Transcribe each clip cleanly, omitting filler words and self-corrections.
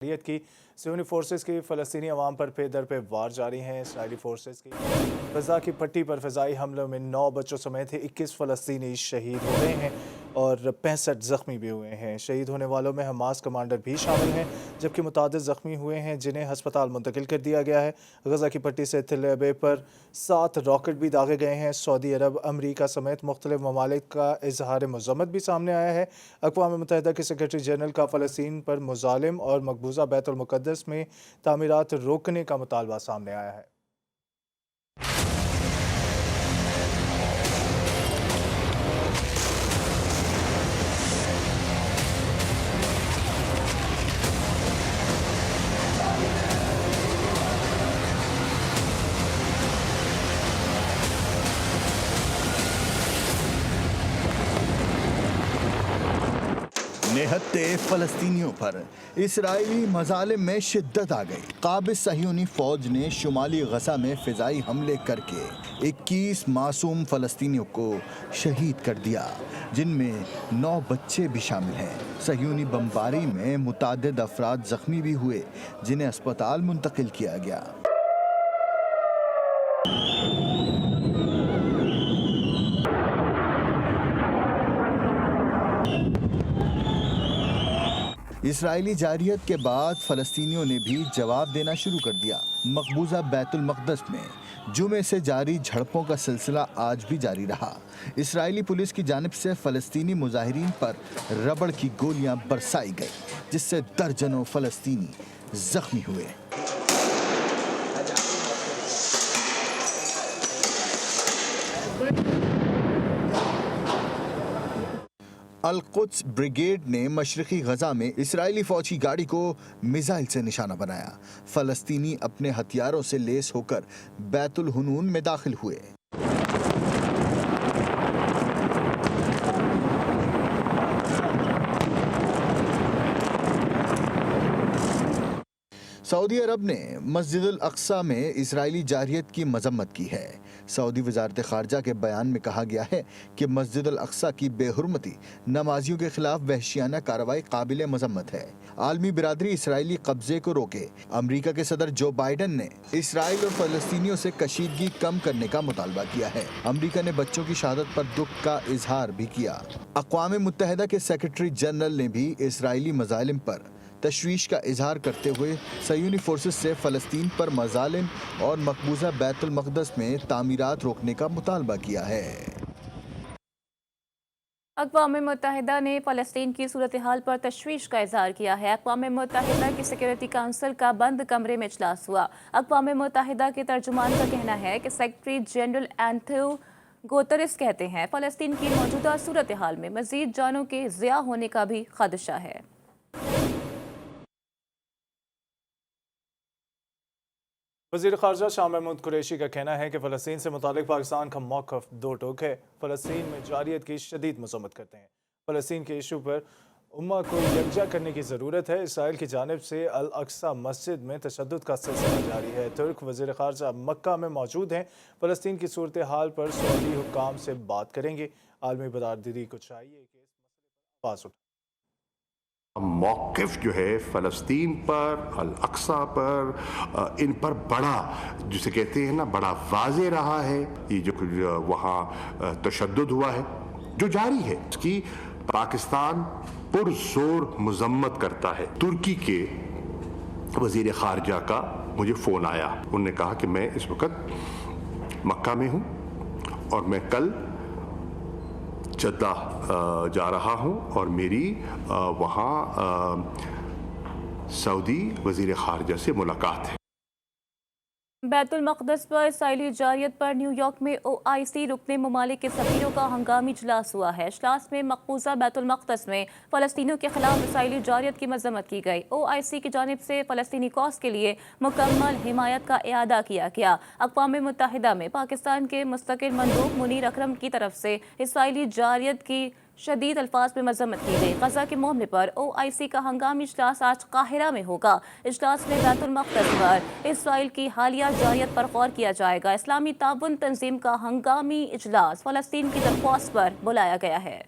जारहियत की सियोनी फोर्सेस की फ़लस्तीनी अवाम पर पे दर पे वार जारी हैं। इसराइली फोर्सेस की गजा की पट्टी पर फ़िज़ाई हमलों में 9 बच्चों समेत 21 फ़लस्तीनी शहीद हो गए हैं और 65 ज़ख्मी भी हुए हैं। शहीद होने वालों में हमास कमांडर भी शामिल हैं, जबकि मुतादिद ज़ख्मी हुए हैं जिन्हें हस्पताल मुंतकिल कर दिया गया है। गजा की पट्टी से तिल अबे पर 7 रॉकेट भी दागे गए हैं। सऊदी अरब, अमरीका समेत मुख्तलिफ ममालिक का इजहार मज़म्मत भी सामने आया है। अक़वाम मुत्तहिदा के सेक्रेटरी जनरल का फ़लस्तीन पर मुज़ालिम और मकबूजा बैतुल मुक़द्दस में तामीरात रोकने का मुतालबा सामने आया है। निहत्ते फ़लस्तीनियों पर इसराइली मज़ालिम में शिद्दत आ गई। क़ाबिज़ सह्यूनी फ़ौज ने शुमाली गज़ा में फ़िज़ाई हमले करके 21 मासूम फ़लस्तीनियों को शहीद कर दिया, जिनमें 9 बच्चे भी शामिल हैं। सह्यूनी बमबारी में मुतादिद अफराद ज़ख्मी भी हुए, जिन्हें अस्पताल मुंतकिल किया गया। इसराइली जारहियत के बाद फ़लस्तीनियों ने भी जवाब देना शुरू कर दिया। मकबूजा बैतुल मक़दस में जुमे से जारी झड़पों का सिलसिला आज भी जारी रहा। इसराइली पुलिस की जानिब से फ़लस्तीनी मुजाहिरीन पर रबड़ की गोलियां बरसाई गई, जिससे दर्जनों फ़लस्तीनी जख्मी हुए। अल-कुद्स ब्रिगेड ने मशरक़ी गजा में इसराइली फ़ौज की गाड़ी को मिसाइल से निशाना बनाया। फ़लस्तीनी अपने हथियारों से लेस होकर बैतुल हुनून में दाखिल हुए। सऊदी अरब ने मस्जिदुल अक्सा में इसराइली जारहियत की मजम्मत की है। सऊदी वजारत ख़ारजा के बयान में कहा गया है कि मस्जिदुल अक्सा की बेहुरमती नमाजियों के खिलाफ वहशियाना कार्रवाई काबिल मजम्मत है। आलमी बिरादरी इसराइली कब्जे को रोके। अमरीका के सदर जो बाइडन ने इसराइल और फ़लस्तीनियों से कशीदगी कम करने का मुतालबा किया है। अमरीका ने बच्चों की शहादत पर दुख का इजहार भी किया। अक़वाम मुत्तहिदा के सेक्रेटरी जनरल ने भी इसराइली मज़ालिम पर तशवीश का इजहार करते हुए सह्यूनी फोर्सेस से फ़लस्तीन पर मज़ालिम और मकबूजा बैतुल मक़दस में तामीरात रोकने का मुतालबा किया है। अक़वाम मुत्तहिदा ने फ़लस्तीन की सूरत हाल पर तशवीश का इजहार किया है। अक़वाम मुत्तहिदा की सिक्योरिटी काउंसिल का बंद कमरे में इजलास हुआ। अक़वाम मुत्तहिदा के तर्जुमान का कहना है कि सेक्रेटरी जनरल एंथोनियो गुतेरेस कहते हैं फ़लस्तीन की मौजूदा सूरत हाल में मज़ीद जानों के ज़िया होने का भी खदशा है। वज़ीर ख़ारजा शाह महमूद कुरैशी का कहना है कि फ़लस्तीन से मुतालिक पाकिस्तान का मौक़िफ़ दो टोक है। फ़लस्तीन में जारहियत की शदीद मज़म्मत करते हैं। फ़लस्तीन के इशू पर उम्मा को यकजा करने की ज़रूरत है। इसराइल की जानिब से अल अक्सा मस्जिद में तशद्दुद का सिलसिला जारी है। तुर्क वज़ीर ख़ारजा मक्का में मौजूद हैं। फ़लस्तीन की सूरत हाल पर सऊदी हुक्काम से बात करेंगे। आलमी बरादरी को चाहिए कि इस मसले पर आवाज़ उठाए। मौक़िफ़ जो है फ़लस्तीन पर, अल अक्सा पर, इन पर बड़ा, जिसे कहते हैं ना, बड़ा वाज़े रहा है। ये जो वहाँ तशद्दुद हुआ है, जो जारी है, इसकी पाकिस्तान पुरज़ोर मज़म्मत करता है। तुर्की के वज़ीर ख़ारजा का मुझे फ़ोन आया। उन्होंने कहा कि मैं इस वक़्त मक्का में हूँ और मैं कल जद्दा जा रहा हूँ और मेरी वहाँ सऊदी वज़ीर ख़ारजा से मुलाकात है। बैतुल मक़दस पर इसराइली जारहियत पर न्यूयॉर्क में OIC रुकने ममालिक के सफ़ीरों का हंगामी इजलास हुआ है। इजलास में मकबूजा बैतुल मक़दस में फ़लस्तीनियों के खिलाफ इसराइली जारहियत की मज़म्मत की गई। OIC की जानिब से फ़लस्तीनी कॉज के लिए मुकम्मल हिमायत का इआदा किया गया। अक़वाम मुत्तहिदा में पाकिस्तान के मुस्तक़िल मंदूब मुनीर अकरम की तरफ से इसराइली जारहियत की शदीद अल्फाज में मज़म्मत की गई। गजा के मामले पर OIC का हंगामी इजलास आज काहिरा में होगा। इजलास में बैतुल मक़दस पर इसराइल की हालिया जारहियत पर गौर किया जाएगा। इस्लामी ताउन तंजीम का हंगामी इजलास फ़लस्तीन की दरख्वास्त पर बुलाया गया है।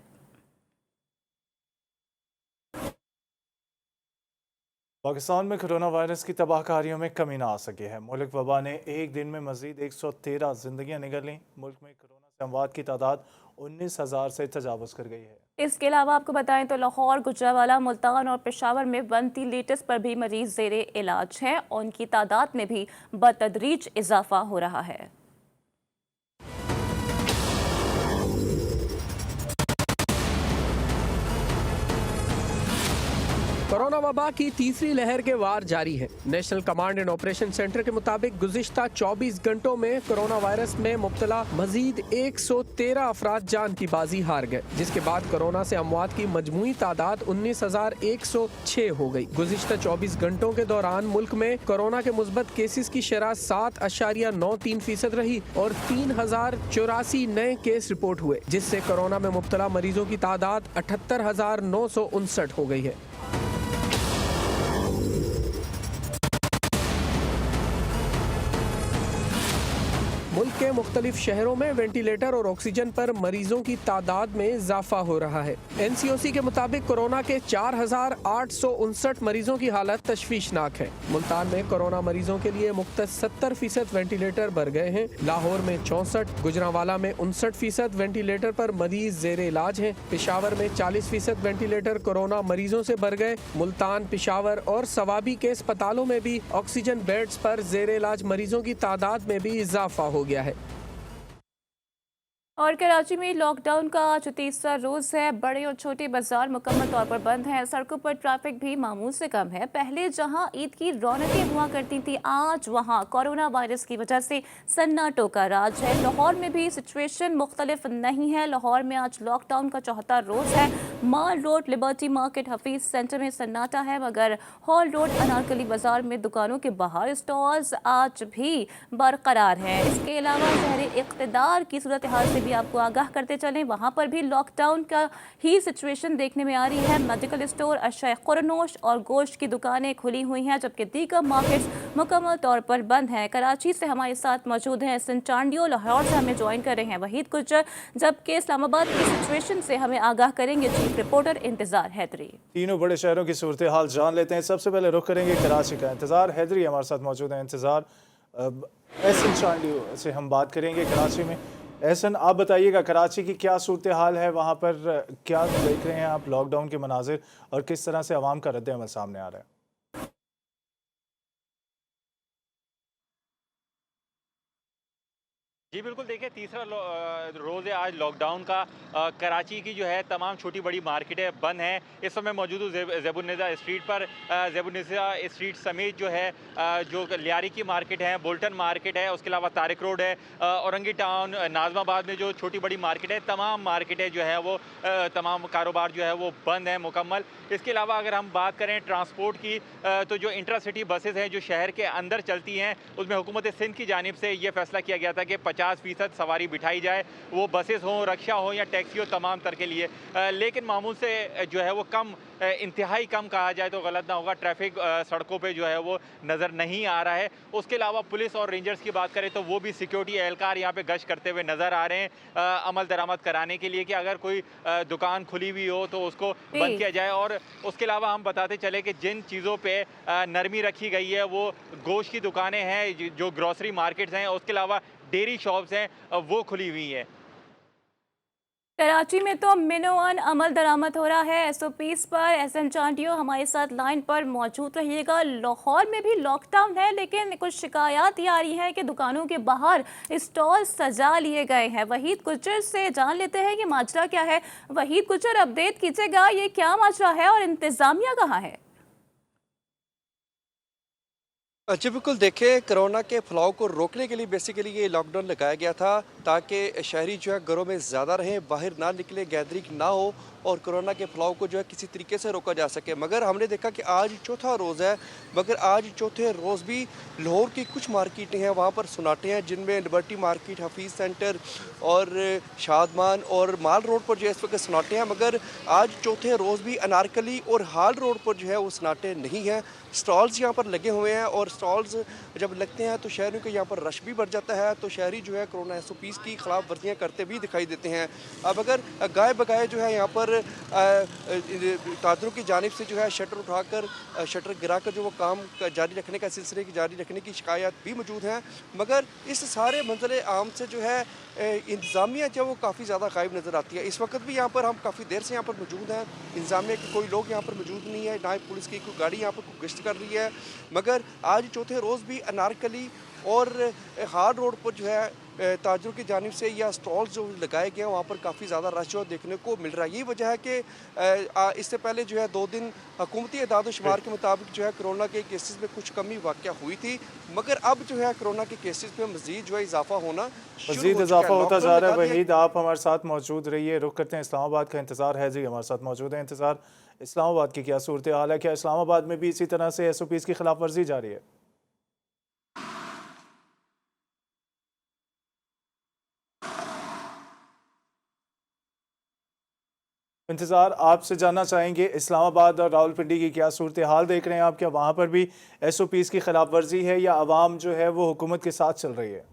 पाकिस्तान में कोरोना वायरस की तबाहकारियों में कमी ना आ सकी है। मुल्क वबा ने एक दिन में मजीद 113 जिंदगियां निगल लीं। मुल्क में कोरोना से अमवात की तादाद 19,000 से तजावुज़ कर गई है। इसके अलावा आपको बताएं तो लाहौर, गुजरांवाला, मुल्तान और पेशावर में वेंटिलेटर्स पर भी मरीज ज़ेरे इलाज हैं और उनकी तादाद में भी बतदरीज इजाफा हो रहा है। कोरोना वबा की तीसरी लहर के वार जारी है। National command and operation centre के मुताबिक गुज़िश्ता 24 घंटों में कोरोना वायरस में मुब्तला मजीद 113 अफराद जान की बाजी हार गए, जिसके बाद कोरोना से अमवात की मजमूई तादाद 19,106 हो गई। गुज़िश्ता 24 घंटों के दौरान मुल्क में कोरोना के मुस्बत केसेस की शरह 7.93% रही और 3,084 नए केस रिपोर्ट हुए, जिससे कोरोना में मुब्तला मरीजों की तादाद 78,959 हो गई है। मुल्क के मुख्तलिफ शहरों में वेंटिलेटर और ऑक्सीजन पर मरीजों की तादाद में इजाफा हो रहा है। NCOC के मुताबिक कोरोना के 4,859 मरीजों की हालत तशवीशनाक है। मुल्तान में कोरोना मरीजों के लिए मुख्तस 70% वेंटिलेटर भर गए हैं। लाहौर में 64, गुजरांवाला में 59% वेंटिलेटर पर मरीज जेरे इलाज हैं। पेशावर में 40% वेंटिलेटर कोरोना मरीजों से भर गए। मुल्तान, पेशावर और सवाबी के अस्पतालों में भी ऑक्सीजन बेड्स पर जेरे इलाज मरीजों की तादाद में भी इजाफा हो गया है। और कराची में लॉकडाउन का आज तीसरा रोज है। बड़े और छोटे बाजार मुकम्मल तौर पर बंद हैं। सड़कों पर ट्रैफिक भी मामूल से कम है। पहले जहां ईद की रौनकें हुआ करती थी, आज वहां कोरोना वायरस की वजह से सन्नाटों का राज है। लाहौर में भी सिचुएशन मुख्तलिफ नहीं है। लाहौर में आज लॉकडाउन का चौथा रोज है। माल रोड, लिबर्टी मार्केट, हफीज सेंटर में सन्नाटा है, मगर हॉल रोड, अनारकली बाजार में दुकानों के बाहर स्टॉल्स आज भी बरकरार हैं। इसके अलावा शहर इक़्तिदार की सूरत हाल से भी आपको आगाह करते चलें, वहां पर भी लॉकडाउन का ही सिचुएशन देखने में आ रही है। मेडिकल स्टोर, अशया खुरनोश और गोश्त की दुकानें खुली हुई हैं, जबकि दीगर मार्केट्स मुकम्मल तौर पर बंद हैं। कराची से हमारे साथ मौजूद हैं सिंचांडियो, लाहौर से हमें ज्वाइन कर रहे हैं वहीद गुज्जर, जबकि इस्लामाबाद की सिचुएशन से हमें आगाह करेंगे चीफ रिपोर्टर इंतजार हैदरी। तीनों बड़े शहरों की सूरत हाल जान लेते हैं। सबसे पहले रुख करेंगे कराची का। इंतजार हैदरी हमारे साथ मौजूद है। इंतजार, सिंचांडियो से हम बात करेंगे कराची में। एहसन, आप बताइएगा कराची की क्या सूरत हाल है, वहाँ पर क्या देख रहे हैं आप लॉकडाउन के मनाजिर और किस तरह से आवाम का रद्द-ए-अमल सामने आ रहा है? जी बिल्कुल, देखिए तीसरा रोज़ है आज लॉकडाउन का। कराची की जो है तमाम छोटी बड़ी मार्केटें बंद हैं। इस समय मौजूद हूँ ज़ेबुन्निसा स्ट्रीट पर। ज़ेबुन्निसा स्ट्रीट समेत जो है जो लियारी की मार्केट है, बोल्टन मार्केट है, उसके अलावा तारिक रोड है, औरंगी टाउन, नाज़माबाद में जो छोटी बड़ी मार्केट है, तमाम मार्केटें जो है वो तमाम कारोबार जो है वो बंद हैं मुकम्मल। इसके अलावा अगर हम बात करें ट्रांसपोर्ट की, तो जो इंट्रा सिटी बसेज़ हैं जो शहर के अंदर चलती हैं, उसमें हुकूमत सिंध की जानिब से ये फैसला किया गया था कि 50% सवारी बिठाई जाए, वो बसेस हों, रक्षा हो या टैक्सी हो, तमाम तर के लिए। लेकिन मामूल से जो है वो कम, इंतहाई कम कहा जाए तो गलत ना होगा, ट्रैफिक सड़कों पे जो है वो नज़र नहीं आ रहा है। उसके अलावा पुलिस और रेंजर्स की बात करें तो वो भी सिक्योरिटी एहलकार यहाँ पे गश्त करते हुए नज़र आ रहे हैं, अमल दरामद कराने के लिए कि अगर कोई दुकान खुली हुई हो तो उसको बंद किया जाए। और उसके अलावा हम बताते चले कि जिन चीज़ों पर नरमी रखी गई है वो गोश्त की दुकानें हैं, जो ग्रॉसरी मार्केट्स हैं, उसके अलावा डेयरी शॉप्स हैं, वो खुली हुई हैं। कराची में तो मिनोअन अमल दरामद हो रहा है। SOPs पर एहसन चांटियो हमारे साथ लाइन पर मौजूद रहिएगा। लाहौर में भी लॉकडाउन है, लेकिन कुछ शिकायत ये आ रही है कि दुकानों के बाहर स्टॉल सजा लिए गए हैं। वहीद गुज्जर से जान लेते हैं कि माजरा क्या है। वहीद गुज्जर, अपडेट कीजिएगा, ये क्या माजरा है और इंतजामिया कहाँ है? जी बिल्कुल, देखिए कोरोना के फैलाव को रोकने के लिए बेसिकली ये लॉकडाउन लगाया गया था ताकि शहरी जो है घरों में ज़्यादा रहें, बाहर ना निकले, गैदरिंग ना हो और कोरोना के फैलाव को जो है किसी तरीके से रोका जा सके। मगर हमने देखा कि आज चौथा रोज़ है, मगर आज चौथे रोज़ भी लाहौर की कुछ मार्केटें हैं वहाँ पर सुनाटे हैं, जिनमें लिबर्टी मार्केट, हफीज़ सेंटर और शादमान और माल रोड पर जो है इस वक्त सुनाटे हैं। मगर आज चौथे रोज़ भी अनारकली और हाल रोड पर जो है वो सुनाटे नहीं हैं। स्टॉल्स यहाँ पर लगे हुए हैं और स्टॉल्स जब लगते हैं तो शहरियों के यहाँ पर रश भी बढ़ जाता है, तो शहरी जो है कोरोना SOPs की खिलाफ वर्जियाँ करते भी दिखाई देते हैं। अब अगर गाय बगाए जो है यहाँ पर ताजरों की जानिब से जो है शटर उठाकर शटर गिराकर जो वो काम जारी रखने का सिलसिले की जारी रखने की शिकायत भी मौजूद हैं, मगर इस सारे मंजर आम से जो है इंतज़ामिया जो वो काफ़ी ज़्यादा गायब नज़र आती है। इस वक्त भी यहाँ पर हम काफ़ी देर से यहाँ पर मौजूद हैं, इंतज़ामिया के कोई लोग यहाँ पर मौजूद नहीं है, ना ही पुलिस की कोई गाड़ी यहाँ पर कोई गश्त कर रही है। मगर आज चौथे रोज़ भी अनारकली और हार्ड रोड पर जो है ताजरों की जानिब से या स्टॉल्स जो लगाए गए हैं वहाँ पर काफ़ी ज़्यादा रश जो देखने को मिल रहा है। यही वजह है कि इससे पहले जो है 2 दिन हुकूमती एदाद-ओ-शुमार के मुताबिक जो है कोरोना के केसेस में कुछ कमी वाक़या हुई थी, मगर अब जो है कोरोना के केसेस में मज़ीद जो है इजाफा होना मज़ीद इजाफा होता जा रहा है। वहीद, आप हमारे साथ मौजूद रहिए। रुख करते हैं इस्लामाबाद का। इंतज़ार है जी हमारे साथ मौजूद है। इंतज़ार, इस्लामाबाद की क्या सूरत हाल है? क्या इस्लामाबाद में भी इसी तरह से SOPs की खिलाफ वर्जी जारी है? इंतज़ार, आपसे जानना चाहेंगे इस्लामाबाद और रावलपिंडी की क्या सूरत हाल देख रहे हैं आप? क्या वहाँ पर भी SOPs की खिलाफ वर्जी है या आवाम जो है वो हुकूमत के साथ चल रही है?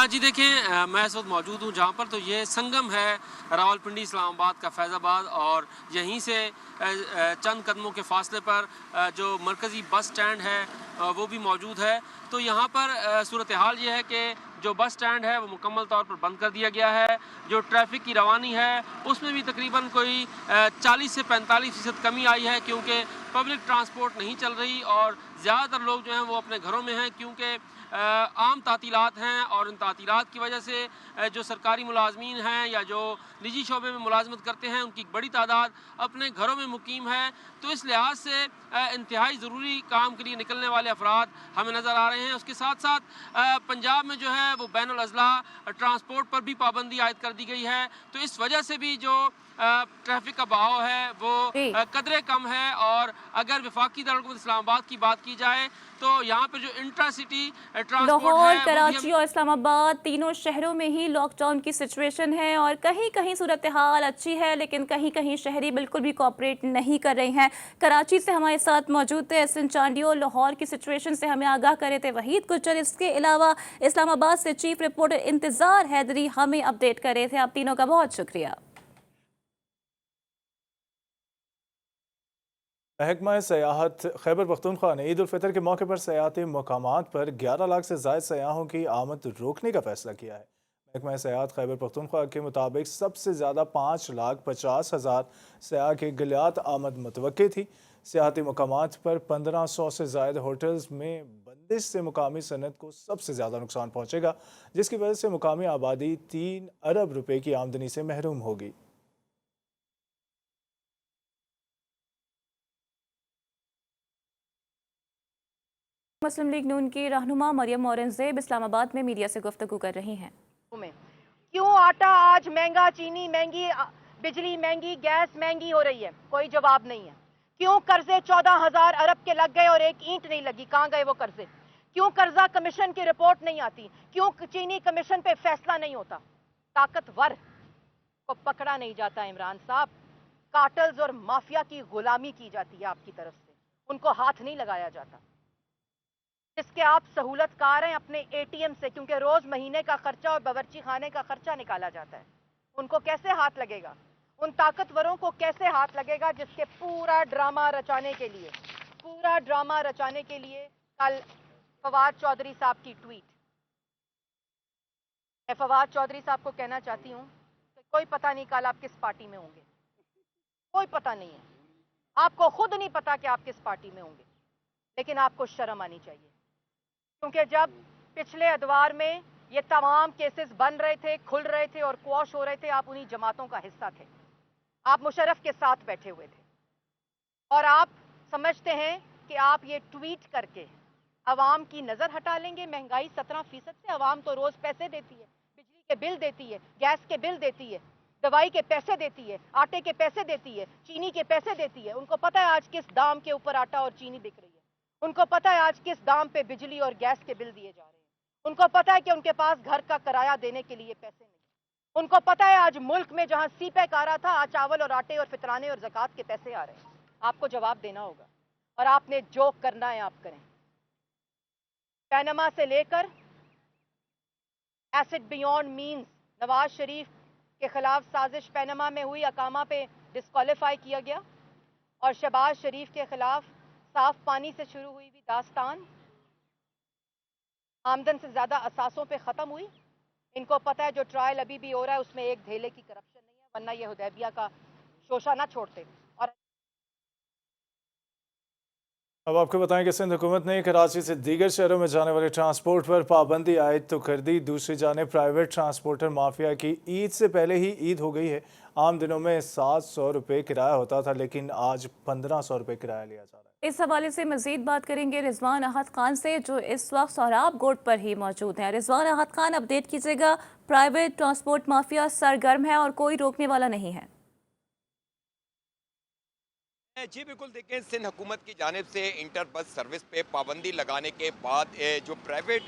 जी देखें, मैं इस वक्त मौजूद हूँ जहाँ पर तो ये संगम है रावलपिंडी इस्लामाबाद का फैज़ाबाद, और यहीं से चंद कदमों के फासले पर जो मरकज़ी बस स्टैंड है वो भी मौजूद है। तो यहाँ पर सूरत हाल ये है कि जो बस स्टैंड है वो मुकम्मल तौर पर बंद कर दिया गया है। जो ट्रैफिक की रवानी है उसमें भी तकरीबन कोई 40 से 45% कमी आई है, क्योंकि पब्लिक ट्रांसपोर्ट नहीं चल रही और ज़्यादातर लोग जो हैं वो अपने घरों में हैं, क्योंकि आम तातीलात हैं और इन तातीलात की वजह से जो सरकारी मुलाजमीन हैं या जो निजी शोबे में मुलाजमत करते हैं उनकी बड़ी तादाद अपने घरों में मुकीम है। तो इस लिहाज से इंतहाई ज़रूरी काम के लिए निकलने वाले अफराद हमें नज़र आ रहे हैं। उसके साथ साथ पंजाब में जो है वो बैनुल अज़ला ट्रांसपोर्ट पर भी पाबंदी आयद कर दी गई है। तो इस वजह से भी जो ट्रैफिक का बहाव है वो कदरे कम है। और अगर वफाकी दारुल इस्लामाबाद की बात की जाए तो यहाँ पे जो इंट्रासिटी ट्रांसपोर्ट लाहौर, है, कराची और इस्लामाबाद तीनों शहरों में ही लॉकडाउन की सिचुएशन है और कहीं कहीं सूरत हाल अच्छी है, लेकिन कहीं कहीं शहरी बिल्कुल भी कोऑपरेट नहीं कर रहे हैं। कराची से हमारे साथ मौजूद थे एहसन चांडियो, लाहौर की सिचुएशन से हमें आगाह करे थे वहीद गुज्जर। इसके अलावा इस्लामाबाद से चीफ रिपोर्टर इंतजार हैदरी हमें अपडेट कर रहे थे। आप तीनों का बहुत शुक्रिया। महकमा सयाहत खैबर पख्तूनख्वा ने ईद उल फितर के मौके पर सयाहती मकामात पर 11 लाख से ज़ायद सयाहों की आमद रोकने का फैसला किया है। महकमा सयाहत खैबर पख्तूनख्वा के मुताबिक सबसे ज़्यादा 5,50,000 सयाह की गलियात आमद मुतवक्की थी। सयाहती मकामात पर 1500 से ज़ायद होटल्स में बंदिश से मुकामी सनत को सबसे ज़्यादा नुकसान पहुँचेगा, जिसकी वजह से मुकामी आबादी 3 अरब रुपये की आमदनी से महरूम होगी। मुस्लिम लीग नून की रहनुमा मरियम औरंगजेब इस्लामाबाद में मीडिया से गुफ्तगू कर रही हैं। क्यों आटा आज महंगा, चीनी महंगी, बिजली महंगी, गैस महंगी हो रही है? कोई जवाब नहीं है। क्यों कर्जे 14,000 अरब के लग गए और एक ईंट नहीं लगी? कहाँ गए वो कर्जे? क्यों कर्जा कमीशन की रिपोर्ट नहीं आती? क्यों चीनी कमीशन पे फैसला नहीं होता? ताकतवर को पकड़ा नहीं जाता इमरान साहब। कार्टल्स और माफिया की गुलामी की जाती है आपकी तरफ से, उनको हाथ नहीं लगाया जाता। जिसके आप सहूलतकार हैं अपने ATM से, क्योंकि रोज महीने का खर्चा और बावर्ची खाने का खर्चा निकाला जाता है, उनको कैसे हाथ लगेगा? उन ताकतवरों को कैसे हाथ लगेगा जिसके पूरा ड्रामा रचाने के लिए कल फवाद चौधरी साहब की ट्वीट। मैं फवाद चौधरी साहब को कहना चाहती हूँ कि कोई पता नहीं कल आप किस पार्टी में होंगे, कोई पता नहीं है। आपको खुद नहीं पता कि आप किस पार्टी में होंगे, लेकिन आपको शर्म आनी चाहिए, क्योंकि जब पिछले अदवार में ये तमाम केसेस बन रहे थे, खुल रहे थे और क्वॉश हो रहे थे, आप उन्हीं जमातों का हिस्सा थे। आप मुशर्रफ के साथ बैठे हुए थे और आप समझते हैं कि आप ये ट्वीट करके अवाम की नज़र हटा लेंगे। महंगाई 17% से, अवाम तो रोज़ पैसे देती है, बिजली के बिल देती है, गैस के बिल देती है, दवाई के पैसे देती है, आटे के पैसे देती है, चीनी के पैसे देती है। उनको पता है आज किस दाम के ऊपर आटा और चीनी बिक रही है। उनको पता है आज किस दाम पे बिजली और गैस के बिल दिए जा रहे हैं। उनको पता है कि उनके पास घर का किराया देने के लिए पैसे नहीं। उनको पता है आज मुल्क में जहां सीपैक आ रहा था, आज चावल और आटे और फितराने और ज़कात के पैसे आ रहे हैं। आपको जवाब देना होगा। और आपने जो करना है आप करें। पैनामा से लेकर acid beyond means, Nawaz Sharif के खिलाफ साजिश पैनामा में हुई, अकामा पे डिस्क्वालीफाई किया गया, और शहबाज शरीफ के खिलाफ साफ पानी से शुरू हुई भी दास्तान आमदन से ज्यादा असासों पे खत्म हुई। इनको पता है जो ट्रायल अभी भी हो रहा है उसमें एक धेले की करप्शन नहीं है, वरना ये हुदैबिया का शोशा ना छोड़ते। और अब आपको बताएं कि सिंध हुकूमत ने कराची से दीगर शहरों में जाने वाले ट्रांसपोर्ट पर पाबंदी आयद तो कर दी। दूसरी जाने प्राइवेट ट्रांसपोर्टर माफिया की ईद से पहले ही ईद हो गई है। आम दिनों में 700 रुपये किराया होता था, लेकिन आज 1500 रुपये किराया लिया जा रहा है। इस हवाले से मजीद बात करेंगे रिजवान अहद खान से, जो इस वक्त सोहराब गोट पर ही मौजूद हैं। रिजवान अहद खान, अपडेट कीजिएगा। प्राइवेट ट्रांसपोर्ट माफिया सरगर्म है और कोई रोकने वाला नहीं है। जी बिल्कुल, देखें, सिंध हुकूमत की जानिब से इंटर बस सर्विस पे पाबंदी लगाने के बाद जो प्राइवेट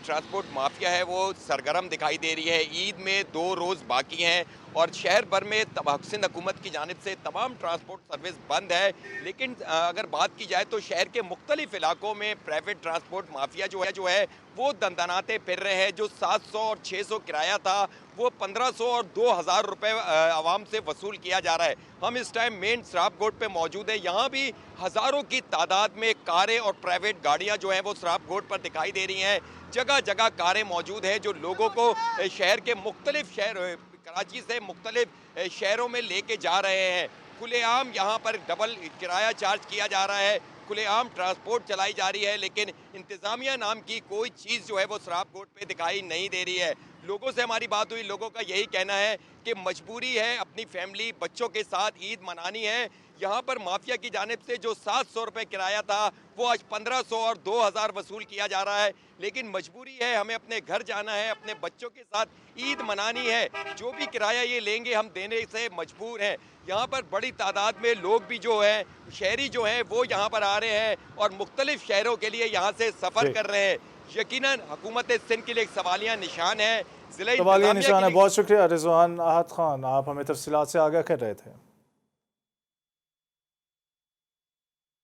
ट्रांसपोर्ट माफिया है वो सरगर्म दिखाई दे रही है। ईद में 2 रोज़ बाकी हैं और शहर भर में सिंध हुकूमत की जानिब से तमाम ट्रांसपोर्ट सर्विस बंद है। लेकिन अगर बात की जाए तो शहर के मुख्तलिफ इलाकों में प्राइवेट ट्रांसपोर्ट माफिया जो है वो दंदनाते फिर रहे हैं। जो 700 और 600 किराया था वो 1500 और 2000 रुपये आवाम से वसूल किया जा रहा है। हम इस टाइम मेन सराब गोट पे मौजूद है। यहाँ भी हज़ारों की तादाद में कारें और प्राइवेट गाड़ियाँ जो हैं वो सराब गोट पर दिखाई दे रही हैं। जगह जगह कारें मौजूद हैं जो लोगों को शहर के मुख्तलिफ शहर कराची से मुख्तलिफ शहरों में लेके जा रहे हैं। खुलेआम यहाँ पर डबल किराया चार्ज किया जा रहा है, खुलेआम ट्रांसपोर्ट चलाई जा रही है, लेकिन इंतज़ामिया नाम की कोई चीज़ जो है वो सराब गोट पे दिखाई नहीं दे रही है। लोगों से हमारी बात हुई, लोगों का यही कहना है कि मजबूरी है, अपनी फैमिली बच्चों के साथ ईद मनानी है। यहाँ पर माफिया की जानिब से जो 700 रुपये किराया था वो आज 1500 और 2000 वसूल किया जा रहा है। लेकिन मजबूरी है, हमें अपने घर जाना है, अपने बच्चों के साथ ईद मनानी है। जो भी किराया ये लेंगे हम देने से मजबूर हैं। यहाँ पर बड़ी तादाद में लोग भी जो हैं, शहरी जो हैं, वो यहाँ पर आ रहे हैं और मुख्तलिफ शहरों के लिए यहाँ से सफ़र कर रहे हैं। यकीनन हुकूमत सिंध के लिए एक सवालिया निशान है। सवालिया निशान है। बहुत शुक्रिया रिजवान अहद खान, आप हमें तफसीलात से आगाह कर रहे थे।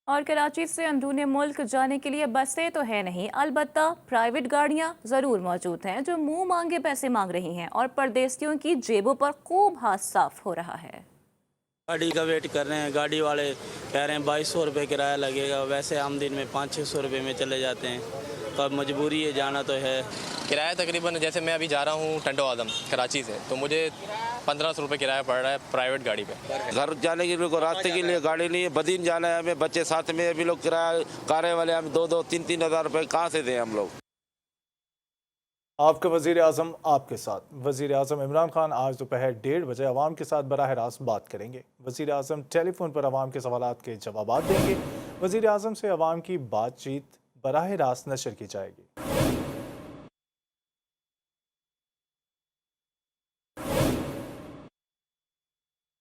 और कराची से अंदरूनी मुल्क जाने के लिए बसें तो है नहीं, अलबत्ता प्राइवेट गाड़ियां ज़रूर मौजूद हैं जो मुंह मांगे पैसे मांग रही हैं और परदेशियों की जेबों पर खूब हाथ साफ हो रहा है। गाड़ी का वेट कर रहे हैं, गाड़ी वाले कह रहे हैं 2200 रुपये किराया लगेगा, वैसे आम दिन में 500-600 रुपये में चले जाते हैं, तो अब मजबूरी है, जाना तो है। किराया तकरीबन, जैसे मैं अभी जा रहा हूँ टंडो आदम कराची से, तो मुझे 1500 रुपये किराया पड़ रहा है प्राइवेट गाड़ी पे। घर जाने के लिए रास्ते के लिए गाड़ी नहीं है, बदीन जाना है हमें, बच्चे साथ में, अभी लोग किराया कारें वाले हम 2-3 हज़ार रुपये कहाँ से दें हम लोग। आपका वज़ीर आज़म आपके साथ। वज़ीर आज़म इमरान खान आज दोपहर 1:30 बजे अवाम के साथ बराह रास्त बात करेंगे। वज़ीर आज़म टेलीफोन पर अवाम के सवालात के जवाब देंगे। वज़ीर आज़म से अवाम की बातचीत बराह रास्त नशर की जाएगी।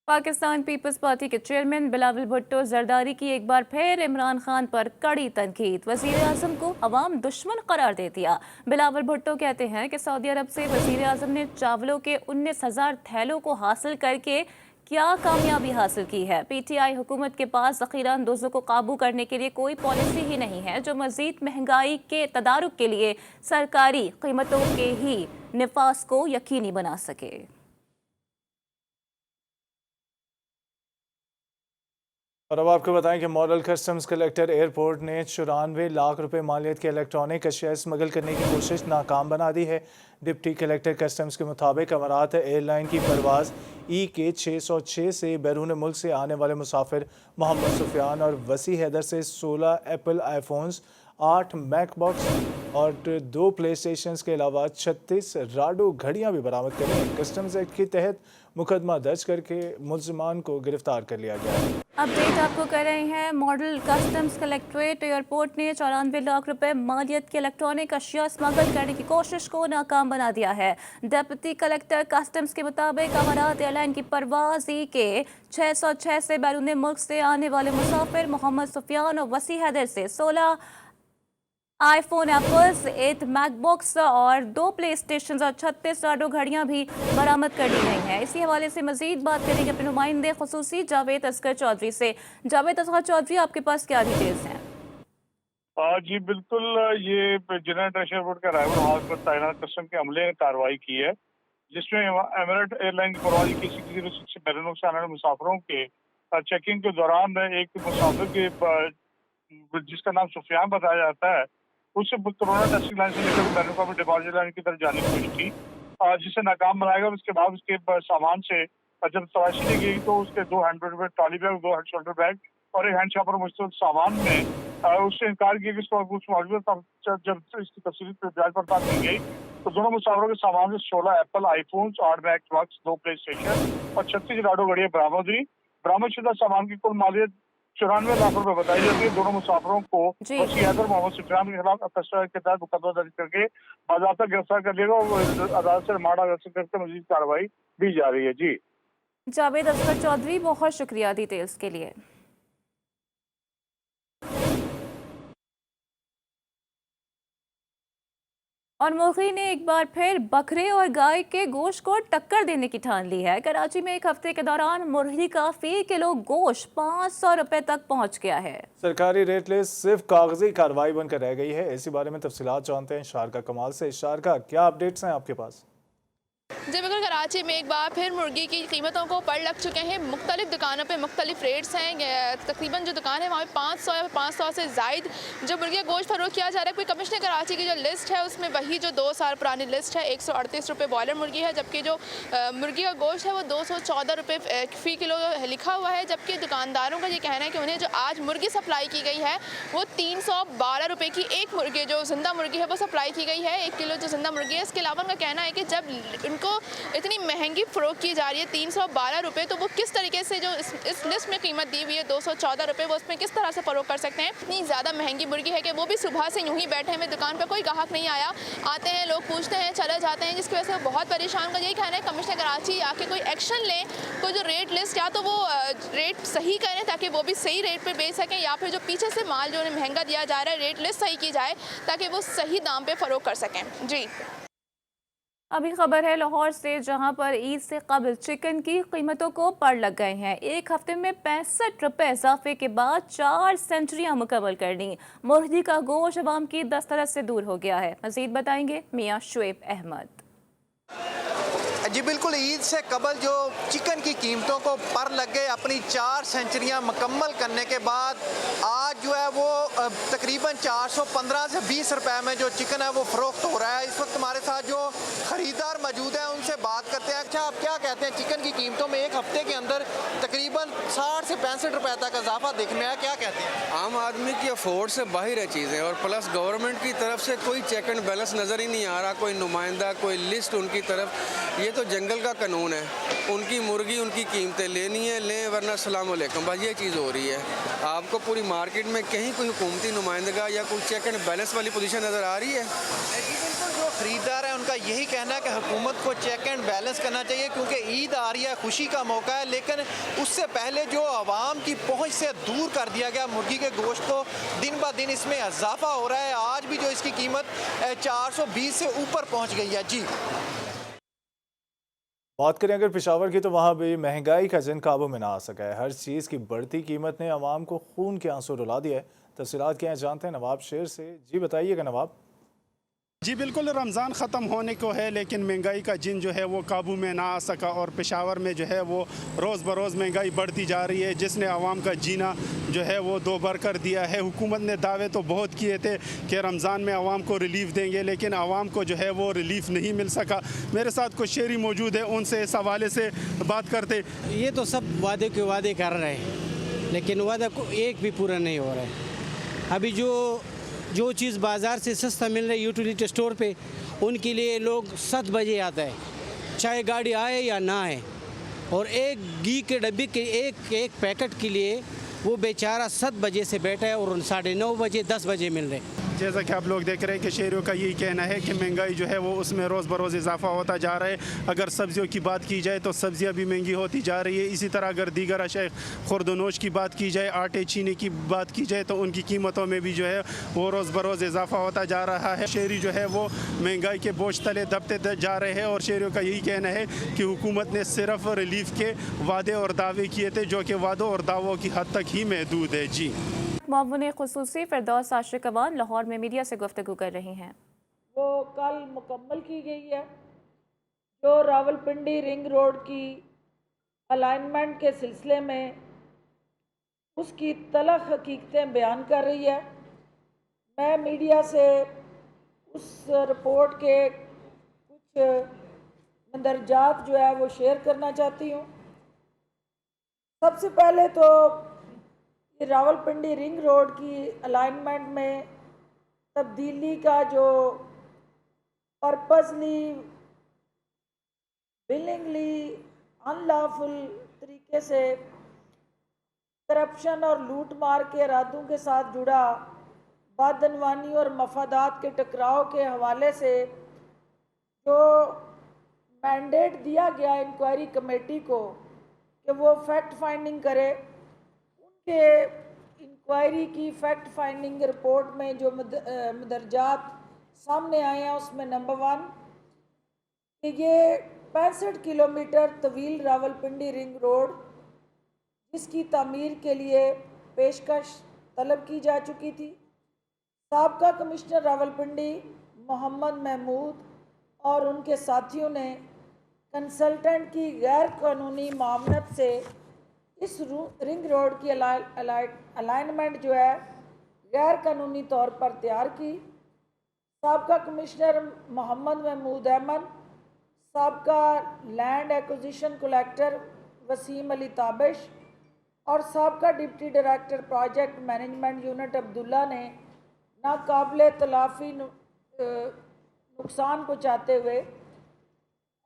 पाकिस्तान पीपल्स पार्टी के चेयरमैन बिलावल भुट्टो जरदारी की एक बार फिर इमरान खान पर कड़ी तनकीद। वज़ीर आज़म को अवाम दुश्मन करार दे दिया। बिलावल भुट्टो कहते हैं कि सऊदी अरब से वज़ीर आज़म ने चावलों के 19,000 थैलों को हासिल करके क्या कामयाबी हासिल की है। PTI हुकूमत के पास ज़ख़ीरा अंदोज़ों को काबू करने के लिए कोई पॉलिसी ही नहीं है जो मज़ीद महंगाई के तदारुक के लिए सरकारी कीमतों के ही निफास को यकीनी बना सके। और अब आपको बताएं कि मॉडल कस्टम्स कलेक्टर एयरपोर्ट ने 94 लाख रुपए मालियत के इलेक्ट्रॉनिक अशिया स्मगल करने की कोशिश नाकाम बना दी है। डिप्टी कलेक्टर कस्टम्स के मुताबिक अमारात एयरलाइन की परवाज़ EK 606 से बैरून मुल्क से आने वाले मुसाफिर मोहम्मद सुफियान और वसी हैदर से 16 एप्पल आईफोन्स, 8 मैकबॉक्स और 2 प्ले स्टेशंस के अलावा 36 राडो घड़ियाँ भी बरामद करी हैं। कस्टम्स एक्ट के तहत मुकदमा दर्ज करके मुल्ज़िमान को गिरफ्तार कर लिया गया है। अपडेट आपको कर रहे हैं। मॉडल कस्टम्स कलेक्ट्रेट एयरपोर्ट ने 94 लाख रुपए मालियत के इलेक्ट्रॉनिक अशिया स्मगल करने की कोशिश को नाकाम बना दिया है। डिप्टी कलेक्टर कस्टम्स के मुताबिक अमारात एयरलाइन की परवाज़ EK 606 से बैरून मुल्क से आने वाले मुसाफिर मोहम्मद सुफियान और वसी हैदर से 16 आईफोन, एप्पल्स, 8 मैकबॉक्स और 2 प्ले स्टेशन और 36 राडो घड़ियां भी बरामद कर ली गई हैं। इसी हवाले से मजीद बात करेंगे अपने नुमाइंदे खुसूसी जावेद असगर चौधरी से। जावेद असगर चौधरी, आपके पास क्या डिटेल्स हैं? जी बिल्कुल, ये जनरल ट्रेजर बोर्ड के रायपुर हाउस पर तैनात कस्टम के अमले ने कार्रवाई की है, जिसमें एमिरेट एयरलाइन की परवाज़ी की 606 से बैरून से आने वाले मुसाफिरों के चेकिंग के दौरान एक मुसाफिर के जिसका नाम सुफियान बताया जाता है, उससे कोरोना टेस्टिंग लाइन से लेकर बैरून डिपॉजिट लाइन की तरफ जाने की कोशिश की, जिसे नाकाम बनाएगा। उसके बाद उसके सामान से जब तलाशी ली गई तो उसके 2 handbag, trolley bag, 2 head shoulder bag और एक हैंड शॉपर मुश्तमिल सामान में उससे इनकार किया कि इसको कुछ मौजूद था। जब इसकी तफसीली जांच पड़ताल की गई तो दोनों मुसाफिरों के सामान से 16 एप्पल आईफोन, 8 मैकबॉक्स, 2 प्ले स्टेशन और 36 राडो घड़ियां बरामद हुई। बरामदशुदा सामान की कुल मालियत 94 लाख रुपए बताई जाती है। दोनों मुसाफिरों को वसी हैदर मोहम्मद सुफियान के खिलाफ फैसला के तहत मुकदमा दर्ज करके बाज़ाब्ता गिरफ्तार कर लिया और अदालत से रिमांड हासिल करके मजीद कार्रवाई दी जा रही है। जी जावेद असगर चौधरी, बहुत शुक्रिया डिटेल्स के लिए। और मुल्की ने एक बार फिर बकरे और गाय के गोश्त को टक्कर देने की ठान ली है। कराची में एक हफ्ते के दौरान मुर्गी का फी किलो गोश्त 500 रुपए तक पहुंच गया है। सरकारी रेट लिस्ट सिर्फ कागजी कार्रवाई बनकर रह गई है। इसी बारे में तफसीलात जानते हैं शारका कमाल से। शारका, क्या अपडेट्स हैं आपके पास? जी बिल्कुल, कराची में एक बार फिर मुर्गी की कीमतों को पड़ लग चुके हैं। मुख्तलिफ दुकानों पे मुख्तलिफ रेट्स हैं। तकरीबन जो दुकान है वहाँ पे 500 या 500 से ज़ायद जो मुर्गी का गोश्त फरोख्त किया जा रहा है। कोई कमिश्नर कराची की जो लिस्ट है उसमें वही जो 2 साल पुरानी लिस्ट है 138 रुपये बॉयलर मुर्गी है, जबकि जो मुर्गी का गोश्त है वो 214 रुपये फ़ी किलो लिखा हुआ है। जबकि दुकानदारों का ये कहना है कि उन्हें जो आज मुर्गी सप्लाई की गई है वो 312 रुपये की एक मुर्गी जो जिंदा मुर्गी है वो सप्लाई की गई है, 1 किलो जो जिंदा मुर्गी है। इसके अलावा उनका कहना है कि जब उनको इतनी महंगी फ़रोख्त की जा रही है 312 रुपये, तो वो किस तरीके से जो इस लिस्ट में कीमत दी हुई है 214 रुपये, वो उसमें किस तरह से फ़रोख्त कर सकते हैं। इतनी ज़्यादा महंगी मुर्गी है कि वो भी सुबह से यूँ ही बैठे हुए दुकान पर, कोई ग्राहक नहीं आया। आते हैं लोग, पूछते हैं, चले जाते हैं, जिसकी वजह से बहुत परेशान। का यही कहना है कमिश्नर कराची आके कोई एक्शन लें, कोई जो रेट लिस्ट या तो वो रेट सही करें ताकि वो भी सही रेट पर बेच सकें, या फिर जो पीछे से माल जो उन्हें महंगा दिया जा रहा है रेट लिस्ट सही की जाए ताकि वो सही दाम पर फ़रोख्त कर सकें। जी अभी खबर है लाहौर से, जहां पर ईद से कबल चिकन की कीमतों को पड़ लग गए हैं। एक हफ्ते में 65 रुपये इजाफे के बाद 4 सेंचुरियां मुकम्मल कर ली। मुर्गी का गोश्त अवाम की दस्तरस से दूर हो गया है। मजीद बताएंगे मियां शुएब अहमद। जी बिल्कुल, ईद से कबल जो चिकन की कीमतों को पर लग गए, अपनी 4 सेंचुरियां मुकम्मल करने के बाद आज जो है वो तकरीबन 415 से 20 रुपए में जो चिकन है वो फ़रोख्त हो रहा है। इस वक्त हमारे साथ जो ख़रीदार मौजूद हैं उनसे बात करते हैं। अच्छा, आप क्या कहते हैं, चिकन की कीमतों में एक हफ्ते के अंदर तकरीबन 60 से 65 रुपए तक इजाफा देखने में आया, क्या कहते हैं? आम आदमी की अफोर्ड से बाहर है चीज़ें, और प्लस गवर्नमेंट की तरफ से कोई चेक एंड बैलेंस नज़र ही नहीं आ रहा, कोई नुमाइंदा, कोई लिस्ट उनकी तरफ। ये तो जंगल का कानून है, उनकी मुर्गी उनकी कीमतें लेनी है, लें, वरना अस्सलाम वालेकुम, बस ये चीज़ हो रही है। आपको पूरी मार्केट में कहीं कोई हुकूमती नुमाइंदगा या कोई चेक एंड बैलेंस वाली पोजीशन नज़र आ रही है? बिल्कुल, जो ख़रीदार है उनका यही कहना है कि हुकूमत को चेक एंड बैलेंस करना चाहिए, क्योंकि ईद आ रही है, खुशी का मौका है, लेकिन उससे पहले जो आवाम की पहुँच से दूर कर दिया गया मुर्गी के गोश्त को, दिन ब दिन इसमें इजाफा हो रहा है। आज भी जो इसकी कीमत 420 से ऊपर पहुँच गई है। जी बात करें अगर पेशावर की, तो वहाँ भी महंगाई का जिन काबू में ना आ सका है। हर चीज़ की बढ़ती कीमत ने आवाम को खून के आंसू रुला दिया है। तफसीलात क्या हैं जानते हैं नवाब शेर से। जी बताइएगा नवाब। जी बिल्कुल, रमज़ान ख़त्म होने को है, लेकिन महंगाई का जिन जो है वो काबू में ना आ सका, और पेशावर में जो है वो रोज़ बरोज़ महंगाई बढ़ती जा रही है, जिसने आवाम का जीना जो है वो दोबर कर दिया है। हुकूमत ने दावे तो बहुत किए थे कि रमज़ान में आवाम को रिलीफ देंगे, लेकिन आवाम को जो है वो रिलीफ नहीं मिल सका। मेरे साथ कुछ शहरी मौजूद है, उनसे इस हवाले से बात करते। ये तो सब वादे के वादे कर रहे हैं, लेकिन वादा को एक भी पूरा नहीं हो रहा है। अभी जो चीज़ बाज़ार से सस्ता मिल रहा है यूटिलिटी स्टोर पे, उनके लिए लोग 7 बजे आता है, चाहे गाड़ी आए या ना आए, और एक घी के डब्बे के एक पैकेट के लिए वो बेचारा 7 बजे से बैठा है और 9:30 बजे 10 बजे मिल रहे। जैसा कि आप लोग देख रहे हैं कि शहरियों का यही कहना है कि महंगाई जो है वो उसमें रोज़ बरोज़ इजाफा होता जा रहा है। अगर सब्जियों की बात की जाए तो सब्जियां भी महंगी होती जा रही है। इसी तरह अगर दीगर अशय खुर्दनोश की बात की जाए, आटे चीनी की बात की जाए तो उनकी कीमतों में भी जो है वो रोज़ बरोज़ इजाफा होता जा रहा है। शहरी जो है वो महंगाई के बोझ तले दबते जा रहे हैं और शहरियों का यही कहना है कि हुकूमत ने सिर्फ रिलीफ के वादे और दावे किए थे, जो कि वादों और दावों की हद तक ही महदूद है। जी, मुअव्विन खुसूसी फिरदौस आशिक अवान लाहौर में मीडिया से गुफ्तगू कर रही हैं। वो कल मुकम्मल की गई है, जो रावलपिंडी रिंग रोड की अलाइनमेंट के सिलसिले में उसकी तलख हकीकतें बयान कर रही है। मैं मीडिया से उस रिपोर्ट के कुछ मंदरजात जो है वो शेयर करना चाहती हूँ। सबसे पहले तो रावलपिंडी रिंग रोड की अलाइनमेंट में तब्दीली का जो पर्पसली विलिंगली अनलॉफुल तरीके से करप्शन और लूट मार के इरादों के साथ जुड़ा बदअनवानी और मफादात के टकराव के हवाले से जो मैंडेट दिया गया इंक्वायरी कमेटी को कि वो फैक्ट फाइंडिंग करे, उनके इंक्वायरी की फैक्ट फाइंडिंग रिपोर्ट में जो मदरजात सामने आए हैं उसमें नंबर 1 कि ये 65 किलोमीटर तवील रावलपिंडी रिंग रोड जिसकी तामीर के लिए पेशकश तलब की जा चुकी थी। साबका कमिश्नर रावलपिंडी मोहम्मद महमूद और उनके साथियों ने कंसल्टेंट की गैर कानूनी मामलत से इस रिंग रोड की अलाइनमेंट जो है गैर कानूनी तौर पर तैयार की। साबका कमिश्नर मोहम्मद महमूद अहमद, साबका land acquisition collector Waseem Ali Tabish और साबका deputy director project management unit Abdullah ने नाकाबिले तलाफ़ी नुकसान पहुँचाते हुए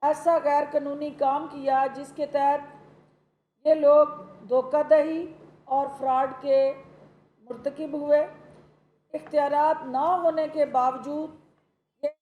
ऐसा गैर कानूनी काम किया जिसके तहत ये लोग धोखाधड़ी और फ्रॉड के मुर्तकिब हुए। इख्तियारात ना होने के बावजूद